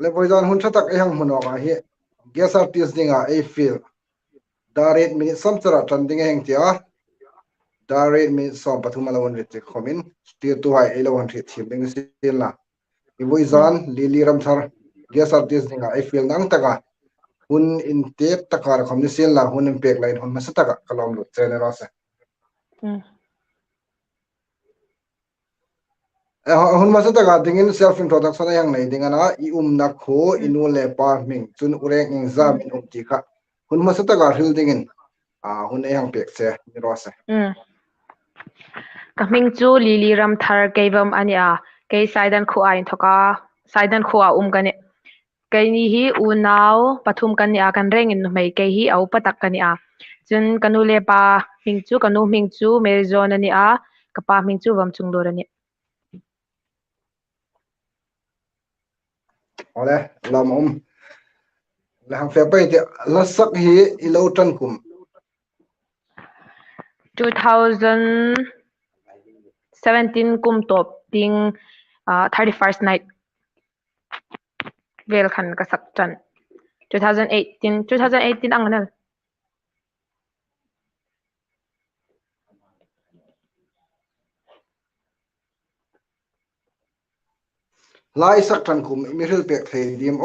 le poizan hun thatak e hang muno ka hi gas artist dinga e feel daret minute som chara trending heng tia daret minute som pathuma lawon rit khomin tir tu hai elo han thit thim ding sil na i poizan lili ram thar gas artist dinga e feel nang taka hun in tek takar khomni sil la hun in pek line hun masataka kalom lu generose hun masataka dingin self introduction yang nei dingana I na kho inu le pa ming chun ureng ing za min ti kha hun masataka hil dingin hun yang pek che ni rose kaming chu lili ram thar keivam ania ke saidan khu ain thoka saidan khu a gane kai ni hi unaw pathum kan nia kan rengin mei ke hi au patak kan nia chun kanu le pa ming chu kanu ming chu merizon ania kapa ming chu vam chung dor ani ole lam la hang fe pai te la sak hi ilo tan kum 2017 kum top ting 31st night vel khan ka sak chan 2018 anganal lai sak tan kum mi hil pek thei dim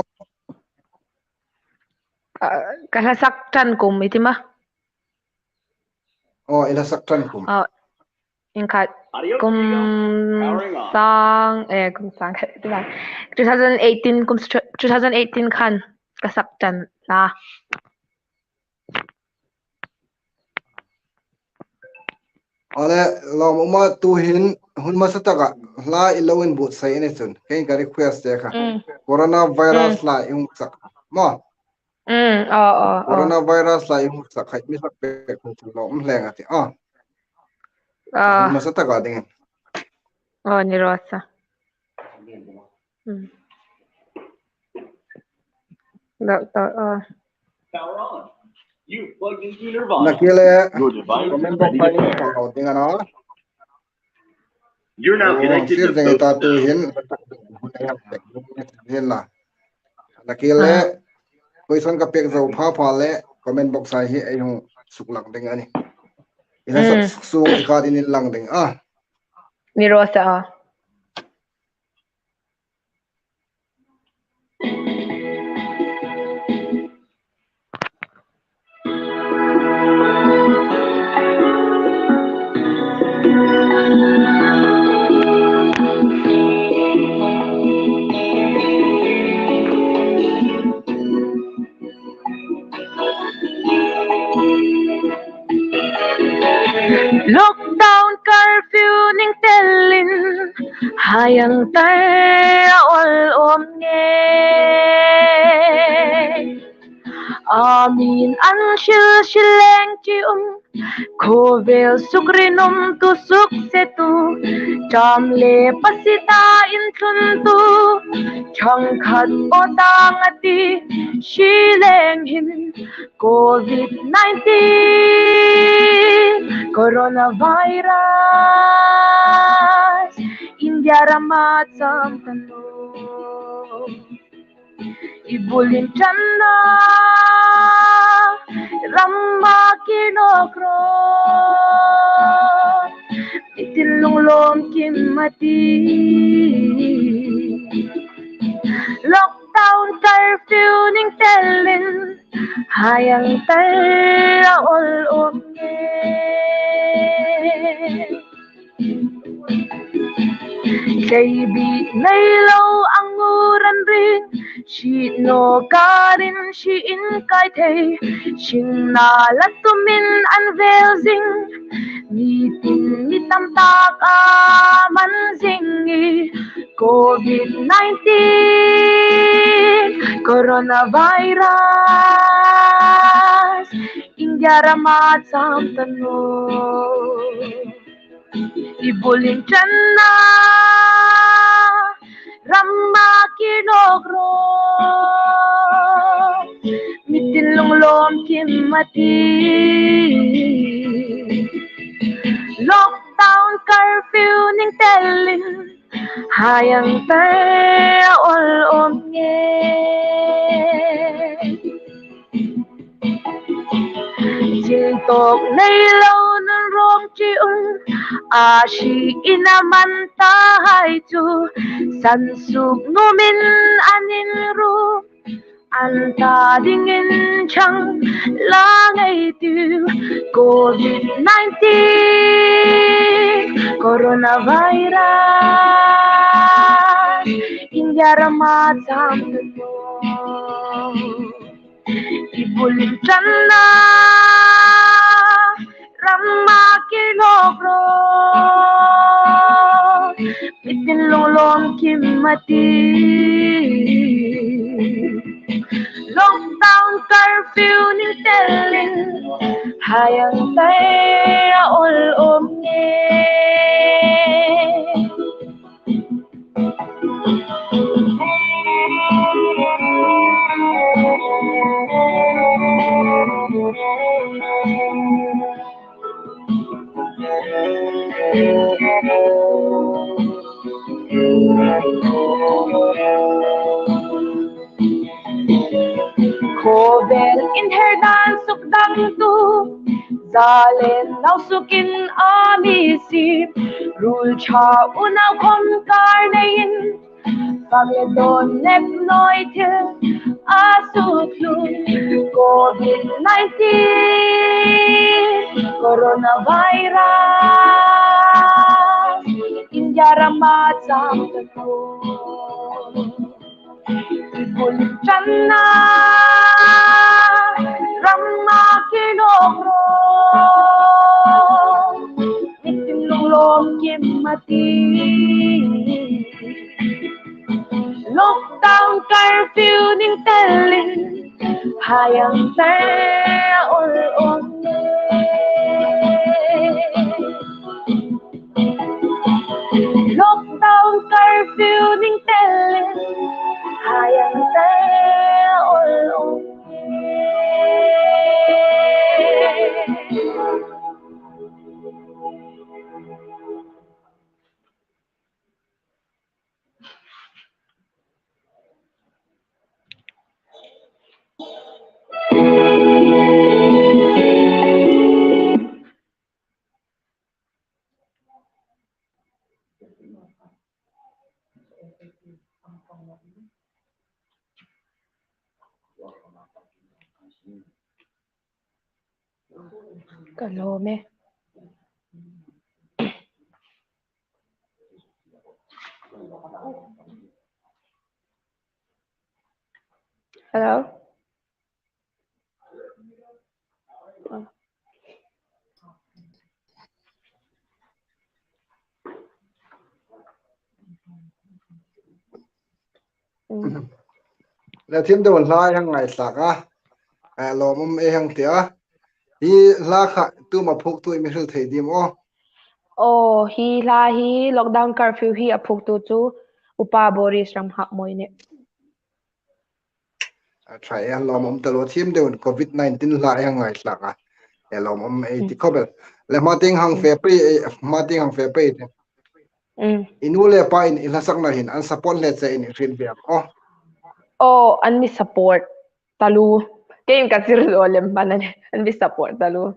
ka sak chan kum itima ila sak tan kum inkat kum sang kum 2018 khan ka sak chan la ale lam uma tu hin hun masataka la ilowin but sai ne chun kein ka request te kha corona virus la yung sak mo corona virus la yung sak khai mi sak pe khu lom leng ati hun masataka ding ni rosa You plugged into Nirvana. nakile Your device is comment ready box to pani pair. ka ding ana You're now connected sir to ding ta tu both. hin hin la nakile question ka pek zo pha le comment box ai hi ai hu suklak ding ani ila su ikad in lang ding ni rosa lockdown curfew ning telin hayang tar ol om nge amin an shileng chi khovel sukrinum tu suk setu chamle pasita in thun tu chang khat otang ati shileng hin COVID-19 coronavirus India ramat samtano ibulin channa ramma kinokro itilung lom kimati lockdown curfew ning telin hayang tar ol om Baby, nailaw ang uran rin Shi no karin shi in kai thay Shing na latumin unveilzing Nitin nitam tak man zingi COVID-19 coronavirus India ramat samtano ibulin channa ramma kinogro mitilong lom kimati lockdown curfew ning telin hayang tay ol om nghe Jing tok nay lâu nan rong chi a shi inaman ta hai chu san suk nu min anin ru anta dingin chang la ngay tu COVID-19 coronavirus India rama cham tu ibulit chana rama kilogro itin lolom kimati lockdown curfew ni telling hayang tay ol om nghe Kovel in her dance suk dang tu Zalen nau sukin amisi Rul cha unaw kon karnayin Pangedon nep noi til asutlu COVID-19 coronavirus India rama cham tu ibulit chana rama kilogro itin lulom kimati lockdown curfew ning telling hayang tay ol om lockdown curfew ning telling hayang tay ol om Kalome. Hello. là thiên đồ lai hàng ngày sạc à lò mâm e hàng tía hi la khả tu mà phục tu mình thấy đi mà Oh, hi lockdown curfew hi apuk tu chu upa Boris ram hak moi ne. try à lò mâm talo thiên đồ COVID-19 lai hàng ngày sạc à lò mâm e thì có biết là mà tiếng hàng phê pe inu le pa in la sak na hin an support le che in rin biak Oh, an mi support talu. Kayong kasir lolem banan an mi support talu.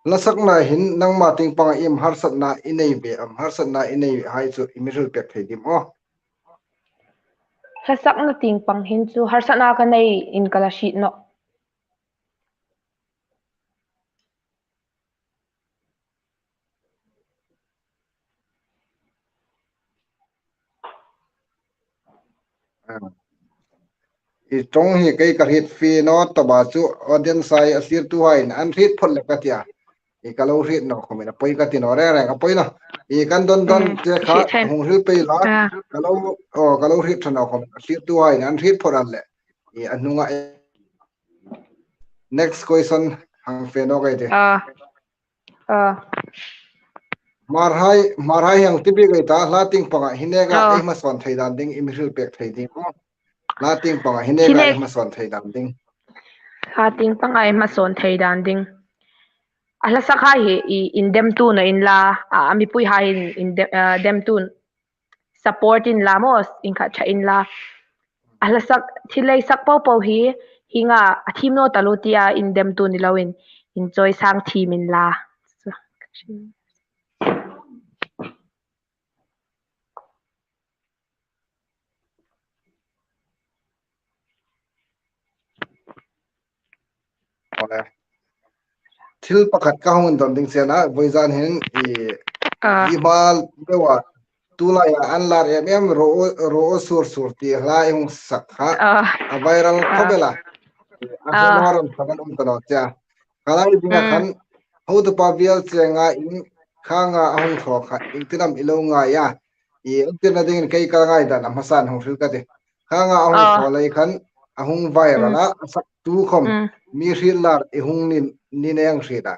la sak na hin nang ma ting pang im har sat na inei be har sat na inei hai chu imirul pek thei dim Hasak na ting pang hin chu harsana ka nei in kalashi no. i trong hi kai ka hit fi no to ba chu audience sai asir tu hai an hit phol le ka tia i ka lo hit no khomena poi ka ti no re re ka poi no i kan don te kha hung hil pe la ka lo hit no khom asir tu hai an hit phol an le i anunga next question hang fe no kai te marhai yang tibi kai ta la ting panga hinega ai ma son thai dan ding imhil pek thai ding la ting panga hine Hine ngai ma son thei dam ding ha ting pangai ma son thei dan ding ala sakha hi indem tu na in la ami pui ha in dem tu support in la mos in kha cha in la ala sak thilei sak pau pau hi hinga athim no talutia in dem tu ni lawin enjoy sang thi min la ole thil pakhat ka hon dam ding se na boizan hen i mal bewa tula ya an lar em ro sur ti la yung sakha a viral khobela a henoram saban tano cha kala dinga khan ho to pavial chenga in khanga ahung tho kha ingtinam ilo nga ya ingtina ding kai ka ngai da na masan hong sil ka de khanga ahung tho lai khan ahung viral a sak tu khom mi rilar ihung ni neng rida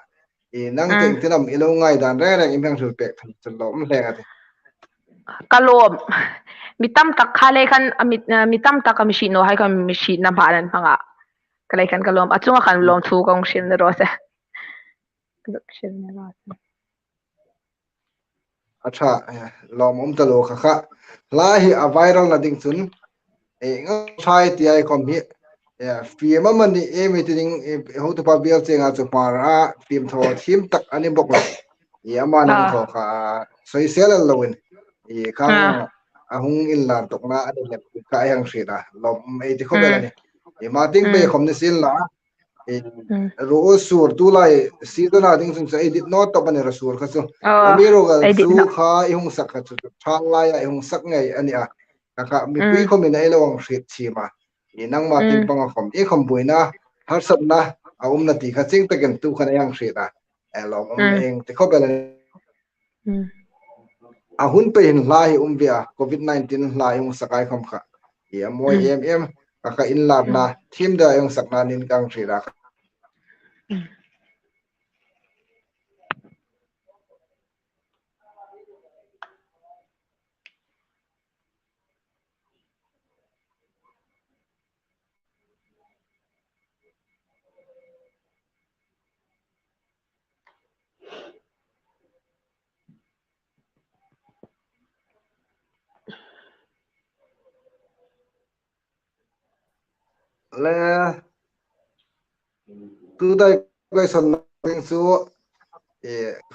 nang te ingtinam ilo ngai dan re re imang sul pe chan lo mhleng ati kalom mitam tak khale khan mitam tak mi shi no hai kan mi shi na baran hanga kalai kan kalom achunga khan lom thu kong shin ro se acha lom ta lo kha kha la hi a viral na ding chun nga thai ti ai kom hi fi ma man ni e meeting ho to pa bial chenga chu para pim tho thim tak ani bok la ama nang tho kha soi sel lowin khang ahung in lar tok na ani lep ka yang sida lom ei ti khobela ni ma ting pe khom ni sil la ro sur tu lai season a ding chung edit not to ban ra sur kha chu ami ro ga chu kha ihung sak kha chu thang lai a ihung sak ngai ani a ka mi pui khom ni ai lawang hrit chi ma nang ma ting pang khom e khom buina har sat na a na ti kha ching taken tu kha yang hrita lom eng ti khobela a hun pe hin lai via covid 19 lai sakai khom kha moi em ka in lab na thim da yung sakna nin kang hrira le tu dai question ning su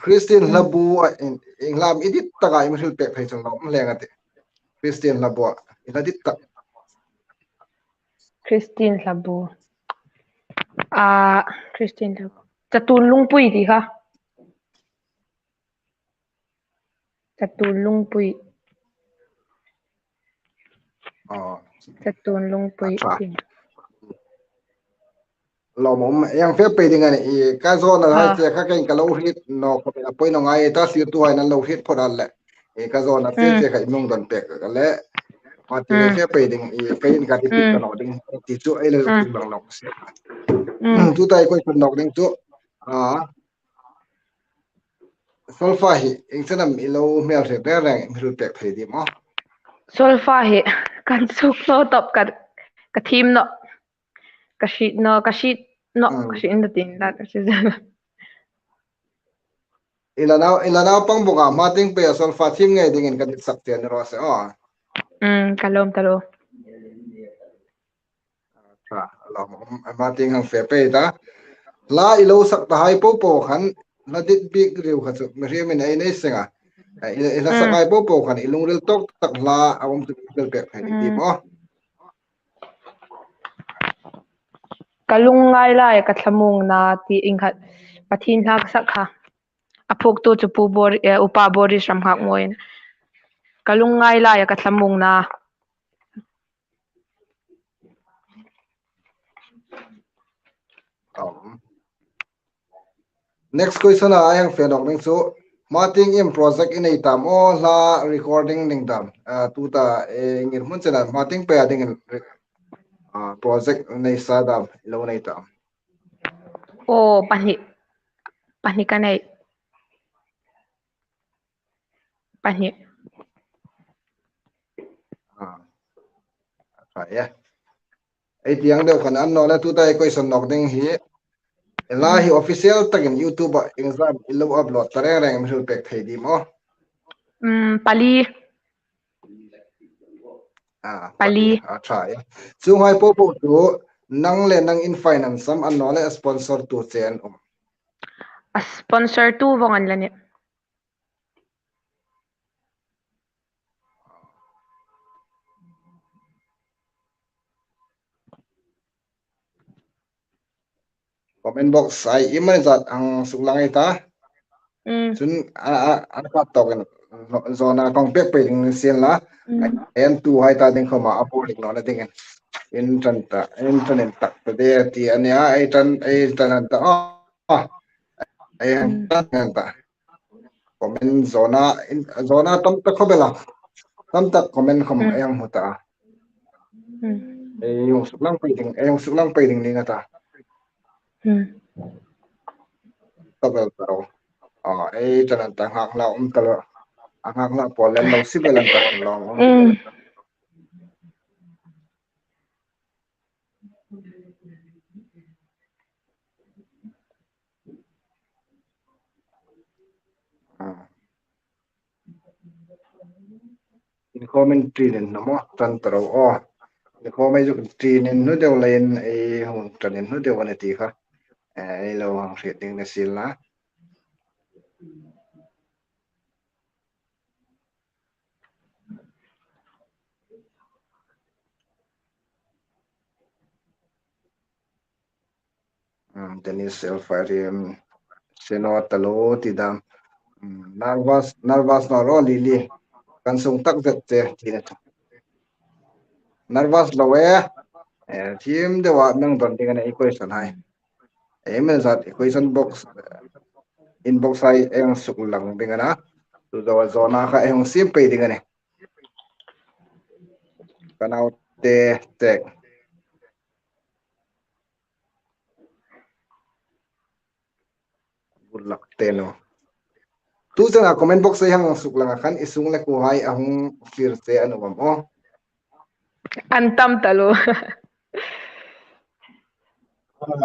Christian labu in lam edit taga imhil pe phai chung lom lenga te Christian labu edit tak Christine labu Christine labu chatun lungpui di kha chatun lungpui chatun lungpui lom yang fe pe ding ani ka zo na hai che kha ken ka lo hit no ko na poi no ngai ta si tu hai na lo hit phoral le ka zo na che che ka imong don pe ka le ma ti fe pe ding ka in ka ti pi ka no ding ti chu ai le tu bang nok se tu tai ko kun nok ding chu solfa hi ingsanam ilo mel se pe rang miru pe phai di mo solfa hi kan suk no top ka thim no ka shi no ka shi in the tin la ka shi ilana pang boga mating pe solfa thim ngai ding in ka dit sak te ro se kalom talo mating hang fe pe ta la ilo sak ta hai po khan na dit big riu kha chu me re min ai nei senga ila sakai po khan ilung ril tok tak la awam tu bel pe phai di mo kalung ngai lai ka thamung na ti ingkhat pathin hak sakha aphok to chu pu bor upa bori shram hak moin kalung ngai lai ka thamung na next question ayang fe nok ning so mating im project in ei tam o la recording ning tam tu ta ngir mun chena mating pe ading project nei sa dam lo nei tam pani kanai pani ya ai tiang deuh khan an no la tu tai question nok ding hi la hi official takin YouTube exam ilo upload tare reng mi pek thei di mo pali pali a try chu hai po po tu nang le nang in finance sam an no le sponsor tu chen sponsor tu vongan lani comment box ai iman zat ang suklang ita chun an ka to kan zona kong pek pe ding sen la en tu hai ta ding khoma apo lik no na ding internet tak te de ti ania ai tan ta ai tan ta comment zona tam ta khobela tam ta comment khom ayang huta ai yung suklang pe ding ni na ta tabel taro ai tan ta hak la talo hak la polen lo sibelan ta long in commentary nen no mo tan taro in commentary nen no de len ai hun tan nen no de wan ti kha ai lo hang rating na sila Denis Elfarium seno talo tidam nervous no ro lili kan sung tak vet te tina nervous lowe team de wa nang don tinga equation hai email zat equation box inbox hai eng suk lang dinga na tu do zona kha eng sim pe dinga ne kanau te tek bulak te no tu jana comment box ai hang suk langa khan isung le ko hai ahung fir te anuam antam talo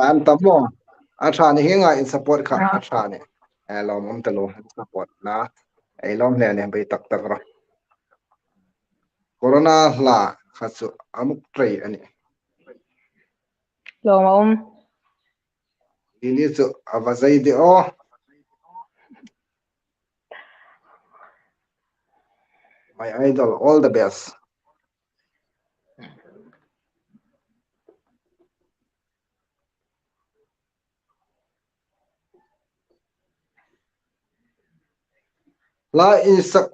an tamo atha ni hinga in support kha atha ne lom talo support na ai lom le ne bai tak tak ro corona la khachu amuk trei ani lom ini chu avazai de my idol all the best la isak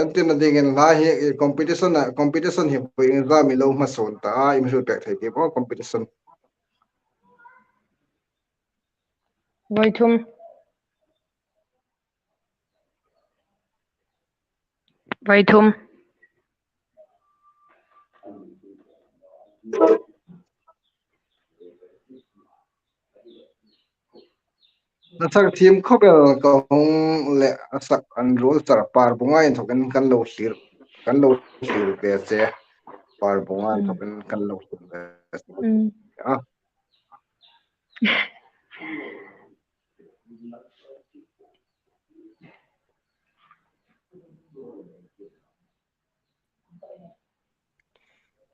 antin na dingen la hi competition hi po in ra mi lo ma son ta im su pek thai ke competition voithum na chak team khobel ko hong le asak an rule char par bunga in thoken kan lo hlir pe che par bunga in thoken kan lo hlir a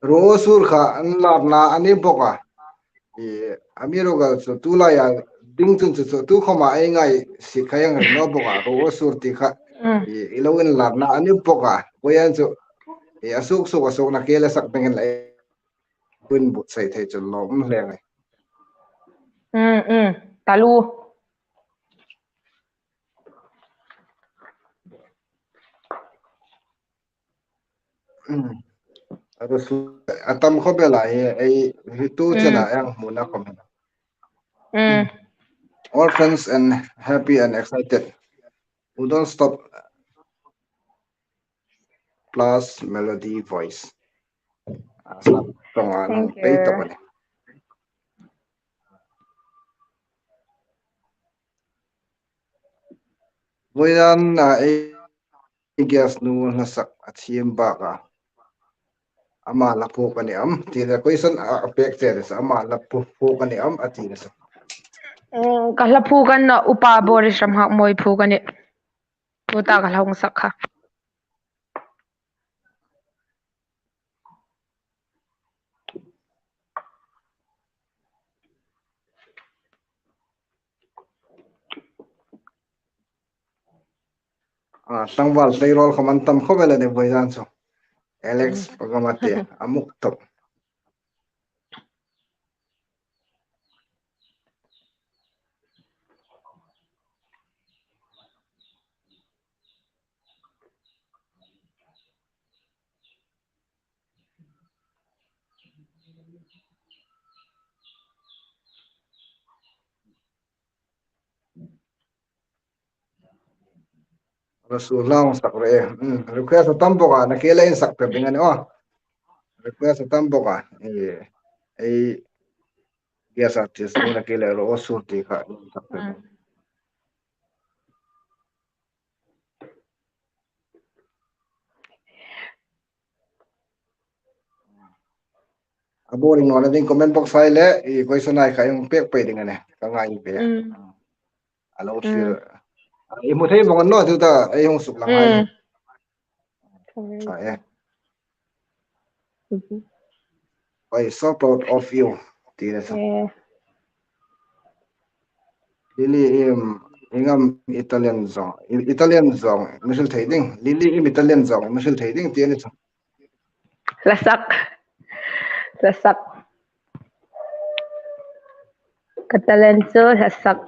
ro sur kha an lar na ani boka amiro gal so tu la ya ding chun chu tu khoma ai ngai si khayang no boka ro sur ti kha ilowin lar na ani boka boyan chu asuk na kele sak pengen lai win but sai thai chu lom hleng talu aro su atam khobela ai tu chana yang muna comment all friends and happy and excited who don't stop plus melody voice tonga nong pei to ne voyan na ai gas nu na sak achim ba ka ama la pu kan am ti da question a pek che sa ama la pu kan am ati na sa kahla phu kan na upa boris ram hak moi phu kan ni tu ta ka long sak kha sangwal payroll khaman tam kho bela ne boidan so Alex pagamate amuk top Rasulullah sakre request tam boka na kela in sak pe bingan o request tam boka ei yes artist ni na kela ro sur ti kha sak pe aboring no na ding comment box file e question ai kha yung pek pe ding ne ka ngai pe alo sir e mo thei bongan no tu ta ei hong suk lang hai e I so proud of you ti na sa Lily ingam Italian zong misul thei ding Lily Italian zong misul thei ding ti ni sa lasak katalan so lasak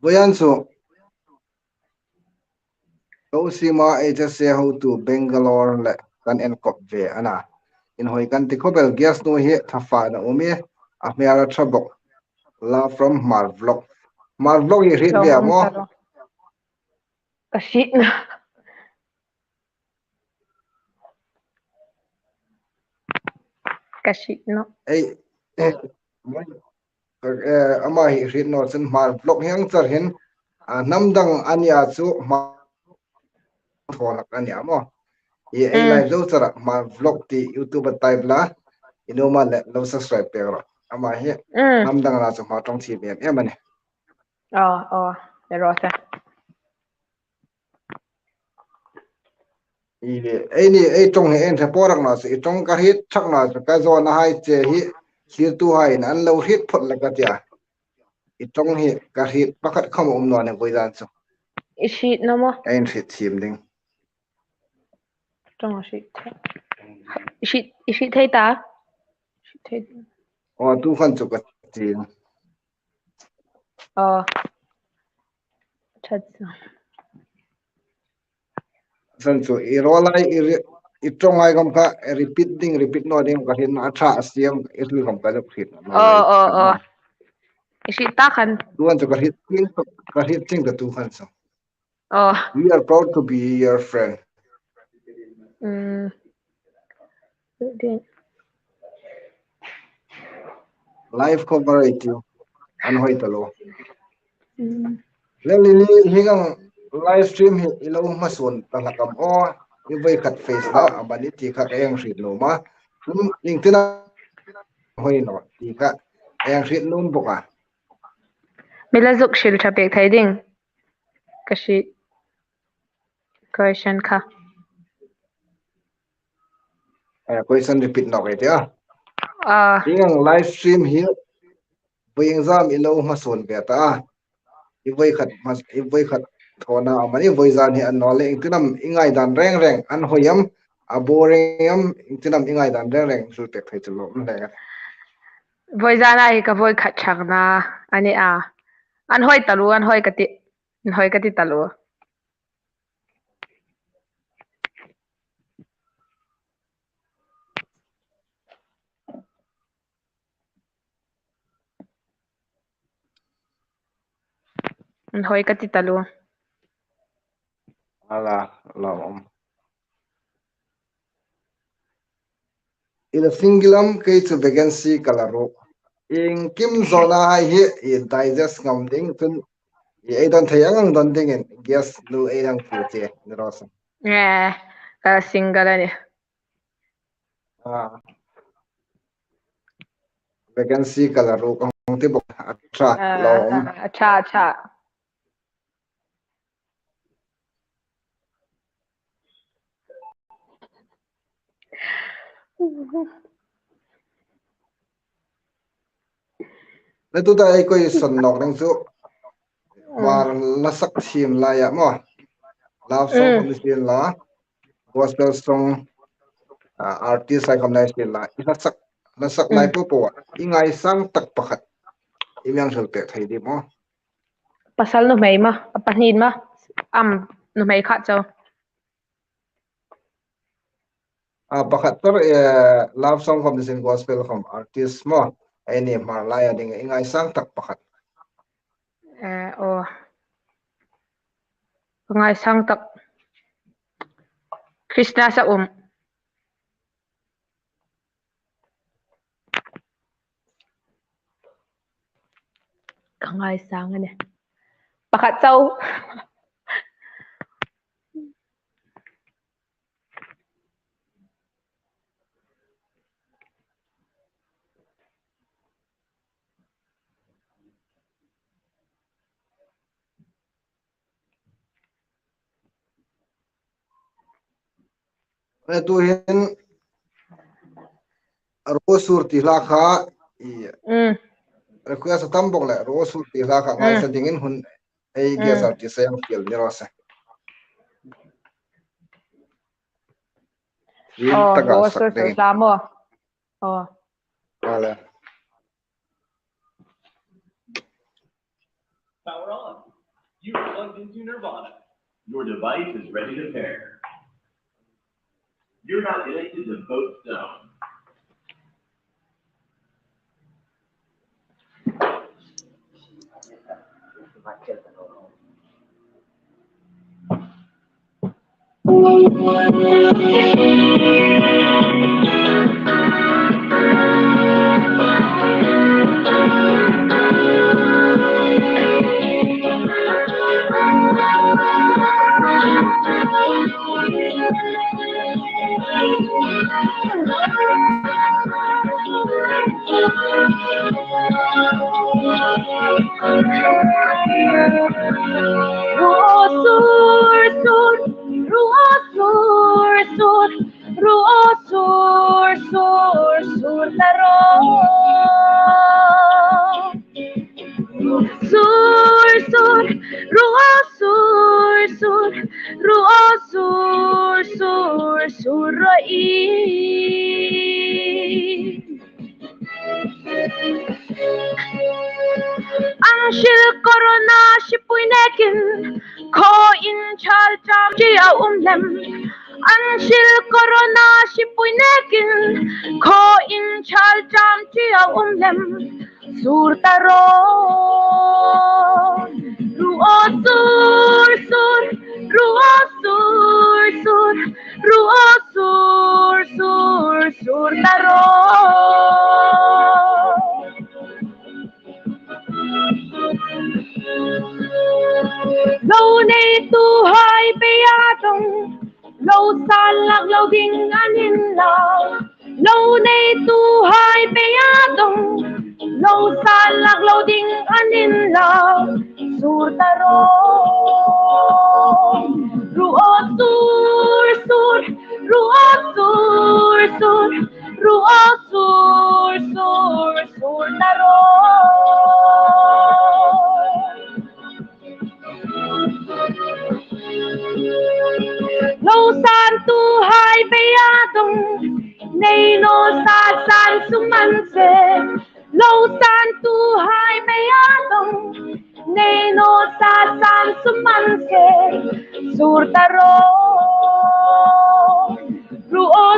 boyan so Sima I just say how to Bangalore le kan en kop ve ana in hoi kan ti khobel gas no he thafa na umi a meara thabok la from Marvlog i rit ve amo kashi no ei ama hi rit no chen Marvlog hiang char hin namdang ania chu ma tholak ani amo ei live zo chara Marvlog ti YouTube type la inoma le lo subscribe pe ro ama hi namdang la chu ma tong chi be em ani le rosa ei trong he en porak na se trong ka hit thak na ka zo na hai che hi sir tu hai nan lo hit phot la ka tia I trong hi ka hit pakhat kham no ne boidan chu ishi no mo ein hit thim ding trong ishi thei ta o tu khan chu ka ti san chu I rolai I trong ai gam ka repeat no ding ka hin na tha asiam itlu gam ka hit ishi ta khan tuan chu ka hit ting da tu khan so we are proud to be your friend live coverage you an hoi talo leli hingang live stream hi ilo masun talakam o ibai khat face la abani ti kha kayang rit lo ma ning tina hoi no ti kha ayang rit lum boka milazuk shil thapek thai ding kashi question kha question repeat no kai tia hingang live stream hi bai exam ilo masun be ta ibai khat thona amani voizan hi an nole ingtinam ingai dan reng an hoyam aborem ingtinam ingai dan reng su tek thai chulo le voizana hi ka voi khat thangna ani an hoi kati talu an hoi kati talu ala lom in a singulam ke chu vacancy kalaro in kim zona hi in digest ngam ding tun I don't thayang don ding in guess nu ai dang fu che niros single ani vacancy kalaro kong ti bok atra lom cha le tu da ai koi son nok dang chu war la sak sim la ya mo love song from this la gospel song artist ai kam nai sil la la sak lai po po ingai sang tak pakhat imyang thal pe thai di mo pasal nu mai ma panin ma nu mai kha chaw pakhat tor love song from this gospel from artist mo ai ni mar la ya ding ingai sang tak pakhat o ngai sang tak Krishna sa ngai sang ani pakhat chaw tu hin ro sur ti la kha request tam bok le ro sur ti la kha ngai sa ding in hun ai guest artist yang kiel ni ro sa rin taga sak ding mo wala Power on. You plugged into Nirvana. Your device is ready to pair. You're now connected to both zones. Angel corona shipuinekin ko in chal cham chia lem Angel corona shipuinekin ko in chal cham chia lem sur taro ruo sur ruo sur taro lâu nay tu hai pe dong lâu san lạc lâu ding an in lao lâu nay tu hai pe dong lâu san lạc lâu ding an in lao sur taro ruo sur taro lâu san tu hai pe dong nay no sa san suman se lâu san tu hai pe dong nay no sa san suman se sur taro ruo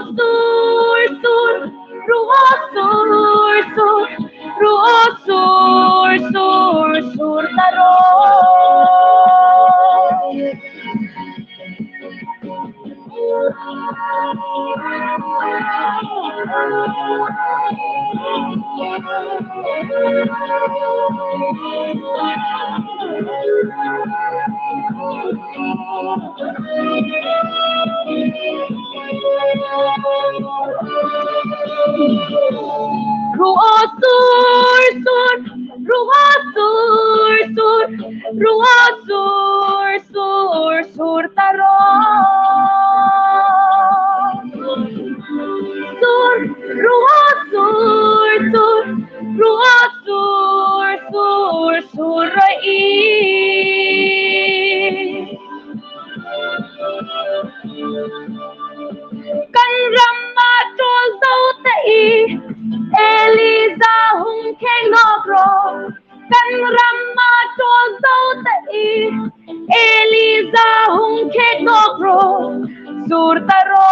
sur taro Sur taro sur kan ramma tol dau ta i Eliza hung kheng nokro kan ramma tol dau ta i Eliza hung kheng nokro sur taro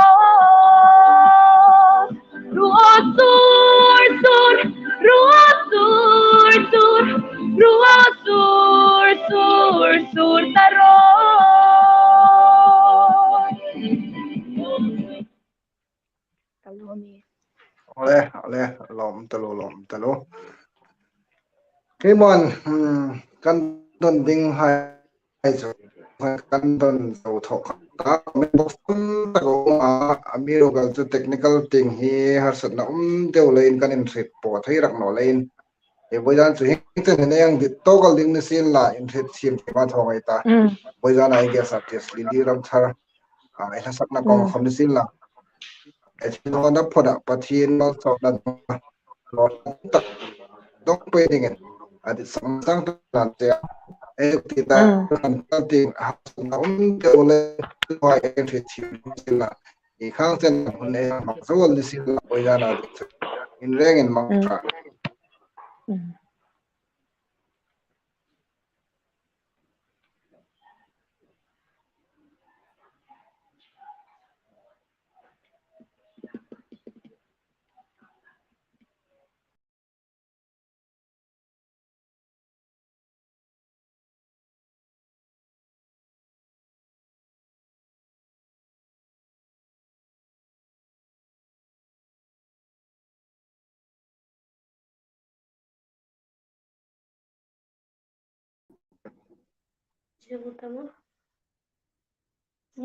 ruo sur taro Kalomi ole lom talo Kimon kan don ding hai so kan don so thok ka me bosum ta go ma amiro gal chu technical thing hi har sat na deu lein kan in thrit po thai rak no lein e boyan chu hing ten ne yang di to gal ding ne sin la in thrit sim ma thongai ta boyan ai ge sa tes li di ram thar ai la sak na ko khom ne sin la e chi no na phoda pathin no so na lo tak dok pe ding adi sang ta te e ti ta kan ta ti na de ole wa e thrit sim la i khang sen ne ma so li sin la boyan a in reng in mang tra Siamo